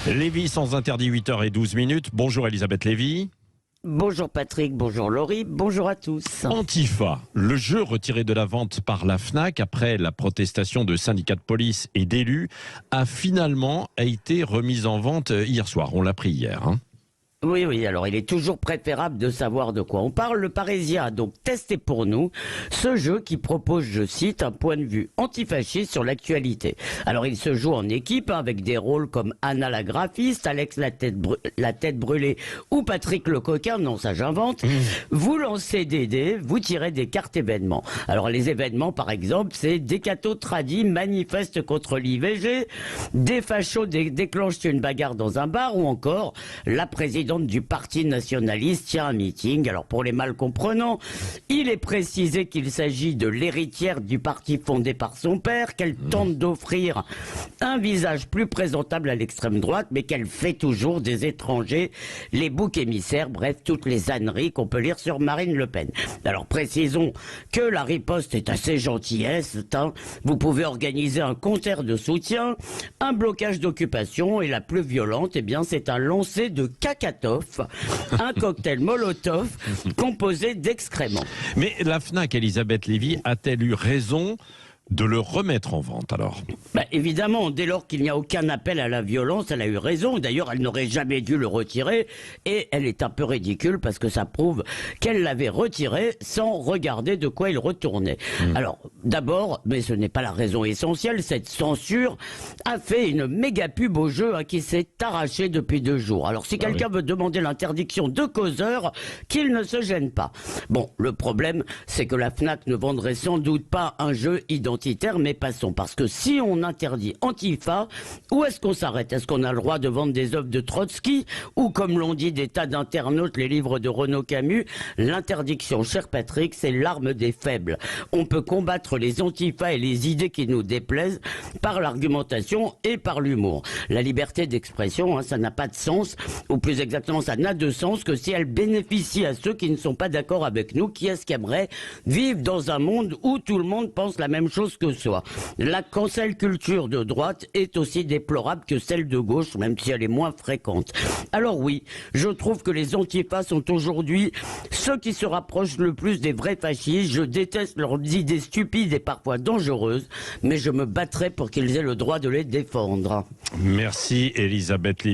Lévy sans interdit, 8h12. Bonjour Elisabeth Lévy. Bonjour Patrick, bonjour Laurie, bonjour à tous. Antifa, le jeu retiré de la vente par la Fnac après la protestation de syndicats de police et d'élus a finalement été remis en vente hier soir. On l'a pris hier. Oui, alors il est toujours préférable de savoir de quoi on parle. Le Parisien a donc testé pour nous ce jeu qui propose, je cite, un point de vue antifasciste sur l'actualité. Alors il se joue en équipe avec des rôles comme Anna la graphiste, Alex la tête brûlée ou Patrick le coquin, non ça j'invente. Vous lancez des dés, vous tirez des cartes événements. Alors les événements par exemple, c'est des cathos tradis manifestent contre l'IVG, des fachos déclenchent une bagarre dans un bar ou encore la présidente du Parti nationaliste tient un meeting. Alors pour les mal comprenants, il est précisé qu'il s'agit de l'héritière du parti fondé par son père, qu'elle tente d'offrir un visage plus présentable à l'extrême droite, mais qu'elle fait toujours des étrangers les boucs émissaires, bref, toutes les âneries qu'on peut lire sur Marine Le Pen. Alors précisons que la riposte est assez gentillesse. Vous pouvez organiser un concert de soutien, un blocage d'occupation, et la plus violente, eh bien, c'est un lancer de cacato, un cocktail Molotov composé d'excréments. Mais la Fnac, Elisabeth Lévy, a-t-elle eu raison de le remettre en vente alors? Évidemment, dès lors qu'il n'y a aucun appel à la violence, elle a eu raison. D'ailleurs, elle n'aurait jamais dû le retirer. Et elle est un peu ridicule parce que ça prouve qu'elle l'avait retiré sans regarder de quoi il retournait. Alors, d'abord, mais ce n'est pas la raison essentielle, cette censure a fait une méga pub au jeu qui s'est arrachée depuis 2 jours. Alors, si quelqu'un veut demander l'interdiction de causeur, qu'il ne se gêne pas. Bon, le problème, c'est que la Fnac ne vendrait sans doute pas un jeu identitaire, mais passons. Parce que si on interdit Antifa, où est-ce qu'on s'arrête? Est-ce qu'on a le droit de vendre des œuvres de Trotsky? Ou comme l'ont dit des tas d'internautes, les livres de Renaud Camus? L'interdiction, cher Patrick, c'est l'arme des faibles. On peut combattre les Antifa et les idées qui nous déplaisent par l'argumentation et par l'humour. La liberté d'expression, ça n'a pas de sens, ou plus exactement, ça n'a de sens que si elle bénéficie à ceux qui ne sont pas d'accord avec nous. Qui est-ce qui aimerait vivre dans un monde où tout le monde pense la même chose que soi? La cancel culture de droite est aussi déplorable que celle de gauche, même si elle est moins fréquente. Alors oui, je trouve que les antifas sont aujourd'hui ceux qui se rapprochent le plus des vrais fascistes. Je déteste leurs idées stupides et parfois dangereuses, mais je me battrai pour qu'ils aient le droit de les défendre. Merci Elisabeth Lévy.